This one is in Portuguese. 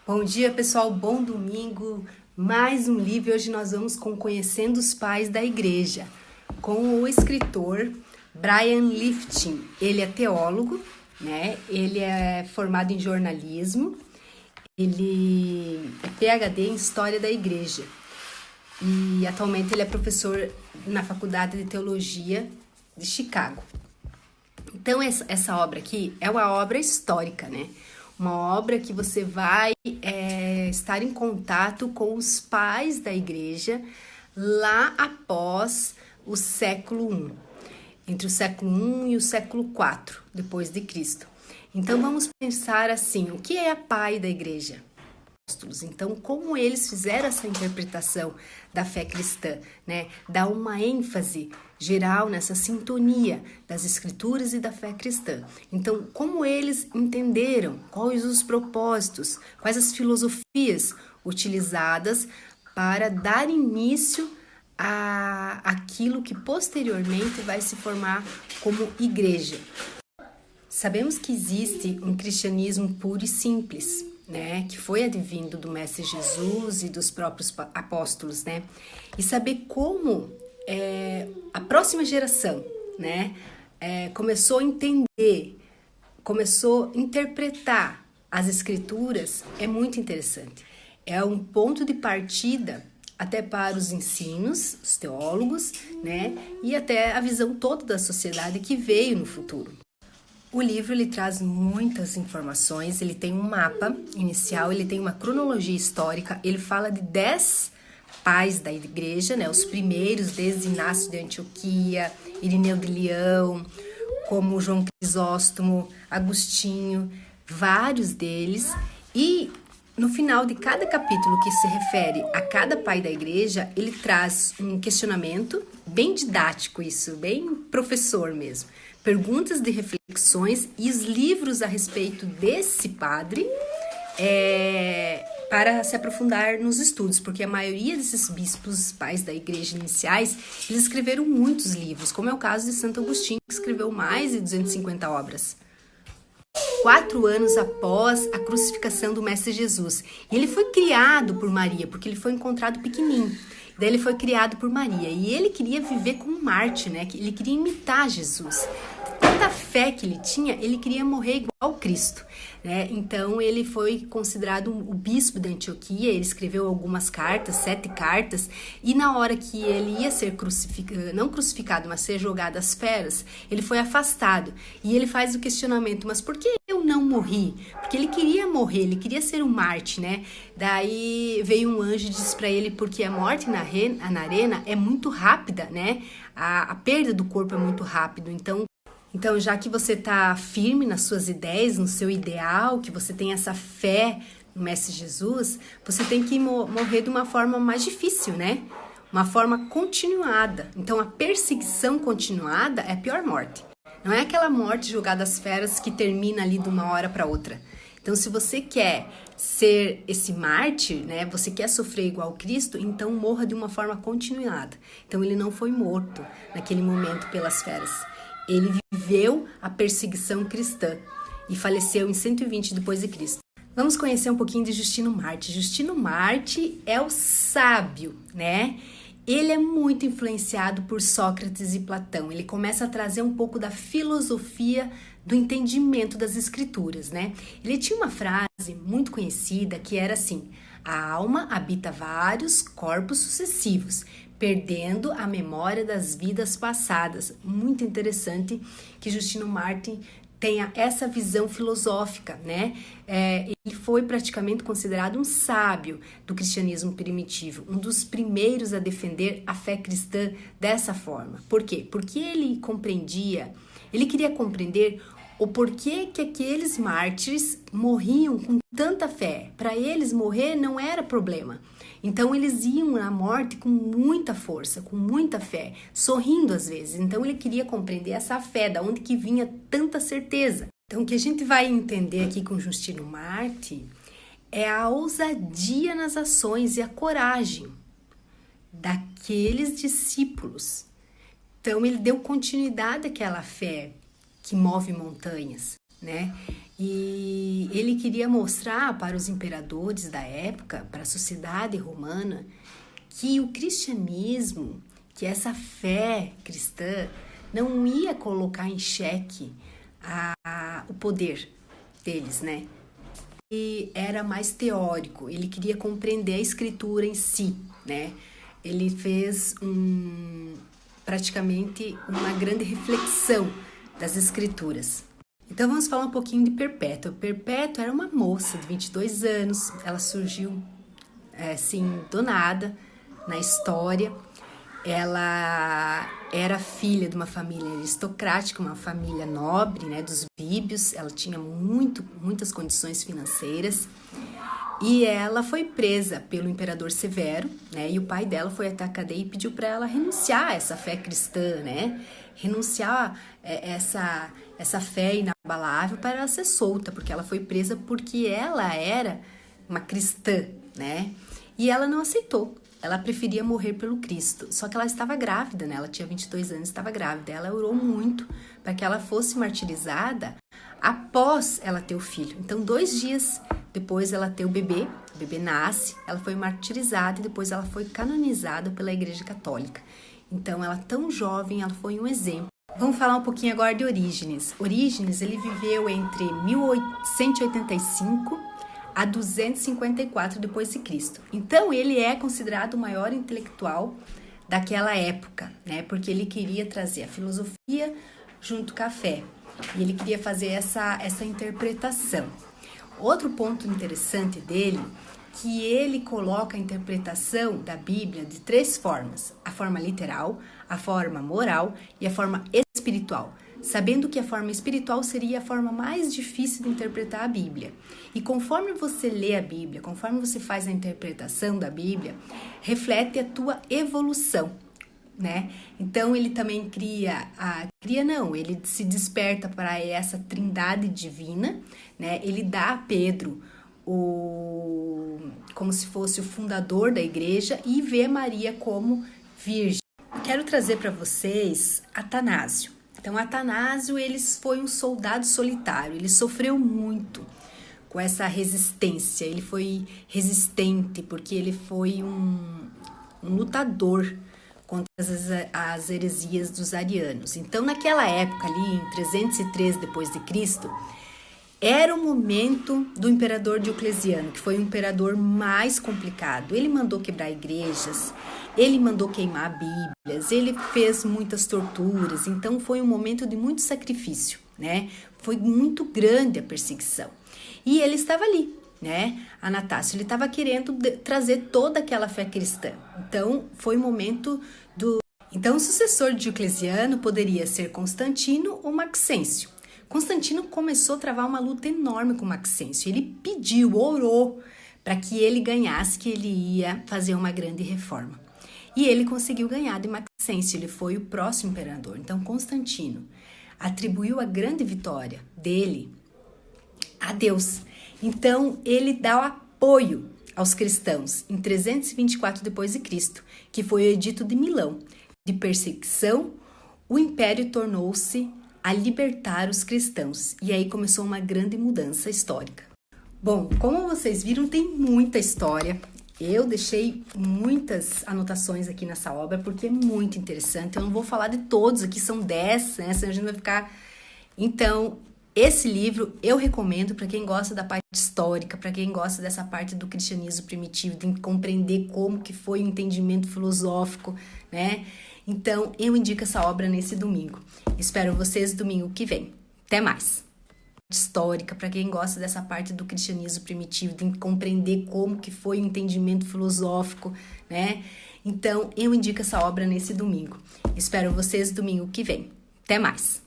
Bom dia, pessoal, bom domingo. Mais um livro. Hoje nós vamos com Conhecendo os Pais da Igreja, com o escritor Brian Lifton. Ele é teólogo, né? Ele é formado em jornalismo, ele é PhD em História da Igreja e atualmente ele é professor na Faculdade de Teologia de Chicago. Então, essa obra aqui é uma obra histórica, né? Uma obra que você vai estar em contato com os pais da igreja lá após o século I, entre o século I e o século IV depois de Cristo. Então, vamos pensar assim, o que é a pai da igreja? Então, como eles fizeram essa interpretação da fé cristã, né? Dá uma ênfase geral nessa sintonia das escrituras e da fé cristã. Então, como eles entenderam, quais os propósitos, quais as filosofias utilizadas para dar início a aquilo que posteriormente vai se formar como igreja. Sabemos que existe um cristianismo puro e simples, né, que foi advindo do Mestre Jesus e dos próprios apóstolos, né, e saber como a próxima geração, né, começou a entender, começou a interpretar as escrituras é muito interessante. É um ponto de partida até para os ensinos, os teólogos, né, e até a visão toda da sociedade que veio no futuro. O livro ele traz muitas informações, ele tem um mapa inicial, ele tem uma cronologia histórica, ele fala de 10 pais da igreja, né, os primeiros desde Inácio de Antioquia, Irineu de Leão, como João Crisóstomo, Agostinho, vários deles, e no final de cada capítulo que se refere a cada pai da igreja, ele traz um questionamento, bem didático isso, bem professor mesmo, perguntas de reflexões e os livros a respeito desse padre para se aprofundar nos estudos, porque a maioria desses bispos, pais da igreja iniciais, eles escreveram muitos livros, como é o caso de Santo Agostinho, que escreveu mais de 250 obras. 4 anos após a crucificação do Mestre Jesus. E ele foi criado por Maria, porque ele foi encontrado pequenininho. Daí ele foi criado por Maria. E ele queria viver como um Marte, né? Ele queria imitar Jesus. Tanta fé que ele tinha, ele queria morrer igual ao Cristo, né? Então ele foi considerado o bispo de Antioquia, ele escreveu algumas cartas, 7 cartas, e na hora que ele ia ser crucificado, não crucificado, mas ser jogado às feras, ele foi afastado. E ele faz o questionamento, mas por que eu não morri? Porque ele queria morrer, ele queria ser um Marte, né? Daí veio um anjo e disse para ele, porque a morte na arena é muito rápida, né? A perda do corpo é muito rápido, então, já que você está firme nas suas ideias, no seu ideal, que você tem essa fé no Mestre Jesus, você tem que morrer de uma forma mais difícil, né? Uma forma continuada. Então, a perseguição continuada é a pior morte. Não é aquela morte jogada às feras que termina ali de uma hora para outra. Então, se você quer ser esse mártir, né? Você quer sofrer igual Cristo, então morra de uma forma continuada. Então, ele não foi morto naquele momento pelas feras. Ele viveu a perseguição cristã e faleceu em 120 depois de Cristo. Vamos conhecer um pouquinho de Justino Marte. Justino Marte é o sábio, né? Ele é muito influenciado por Sócrates e Platão. Ele começa a trazer um pouco da filosofia do entendimento das escrituras, né? Ele tinha uma frase muito conhecida que era assim: a alma habita vários corpos sucessivos, perdendo a memória das vidas passadas. Muito interessante que Justino Marte tenha essa visão filosófica, né? Ele foi praticamente considerado um sábio do cristianismo primitivo, um dos primeiros a defender a fé cristã dessa forma. Por quê? Porque ele queria compreender o porquê que aqueles mártires morriam com tanta fé. Para eles, morrer não era problema. Então, eles iam na morte com muita força, com muita fé, sorrindo às vezes. Então, ele queria compreender essa fé, da onde que vinha tanta certeza. Então, o que a gente vai entender aqui com Justino Marte é a ousadia nas ações e a coragem daqueles discípulos. Então, ele deu continuidade àquela fé que move montanhas. né? E ele queria mostrar para os imperadores da época, para a sociedade romana, que o cristianismo, que essa fé cristã, não ia colocar em xeque o poder deles, né? E era mais teórico, ele queria compreender a escritura em si, né? Ele fez praticamente uma grande reflexão das escrituras. Então vamos falar um pouquinho de Perpétua. Perpétua era uma moça de 22 anos, ela surgiu assim do nada na história. Ela era filha de uma família aristocrática, uma família nobre, né, dos Bíbios. Ela tinha muitas condições financeiras e ela foi presa pelo imperador Severo, né, e o pai dela foi até a cadeia e pediu para ela renunciar a essa fé cristã, né, renunciar essa fé inabalável para ela ser solta, porque ela foi presa porque ela era uma cristã, né, e ela não aceitou. Ela preferia morrer pelo Cristo, só que ela estava grávida, né? Ela tinha 22 anos, estava grávida. Ela orou muito para que ela fosse martirizada após ela ter o filho. Então, 2 dias depois ela ter o bebê nasce, ela foi martirizada e depois ela foi canonizada pela Igreja Católica. Então, ela tão jovem, ela foi um exemplo. Vamos falar um pouquinho agora de Orígenes. Orígenes, ele viveu entre 1185 a 254 depois de Cristo. Então, ele é considerado o maior intelectual daquela época, né? Porque ele queria trazer a filosofia junto com a fé. E ele queria fazer essa interpretação. Outro ponto interessante dele, que ele coloca a interpretação da Bíblia de 3 formas. A forma literal, a forma moral e a forma espiritual. Sabendo que a forma espiritual seria a forma mais difícil de interpretar a Bíblia. E conforme você lê a Bíblia, conforme você faz a interpretação da Bíblia, reflete a tua evolução, né? Então ele também ele se desperta para essa trindade divina, né? Ele dá a Pedro como se fosse o fundador da igreja e vê Maria como virgem. Quero trazer para vocês Atanásio. Então, Atanásio, ele foi um soldado solitário, ele sofreu muito com essa resistência, ele foi resistente porque ele foi um lutador contra as heresias dos arianos. Então, naquela época ali, em 303 depois de Cristo, era o momento do imperador Diocleciano, que foi o imperador mais complicado. Ele mandou quebrar igrejas, ele mandou queimar Bíblias, ele fez muitas torturas, então foi um momento de muito sacrifício, né? Foi muito grande a perseguição. E ele estava ali, né? Anastácio, ele estava querendo trazer toda aquela fé cristã. Então, foi o momento Então, o sucessor de Diocleciano poderia ser Constantino ou Maxêncio. Constantino começou a travar uma luta enorme com Maxêncio. Ele orou para que ele ganhasse, que ele ia fazer uma grande reforma. E ele conseguiu ganhar de Maxêncio, ele foi o próximo imperador. Então, Constantino atribuiu a grande vitória dele a Deus. Então, ele dá o apoio aos cristãos em 324 depois de Cristo, que foi o Edito de Milão. De perseguição, o império tornou-se a libertar os cristãos. E aí começou uma grande mudança histórica. Bom, como vocês viram, tem muita história. Eu deixei muitas anotações aqui nessa obra porque é muito interessante. Eu não vou falar de todos, aqui são 10, né? Senão a gente vai ficar... Então, esse livro eu recomendo para quem gosta da parte histórica, para quem gosta dessa parte do cristianismo primitivo, de compreender como que foi o entendimento filosófico, né? Então, eu indico essa obra nesse domingo. Espero vocês domingo que vem. Até mais! Histórica, para quem gosta dessa parte do cristianismo primitivo, de compreender como que foi o entendimento filosófico, né? Então, eu indico essa obra nesse domingo. Espero vocês domingo que vem. Até mais!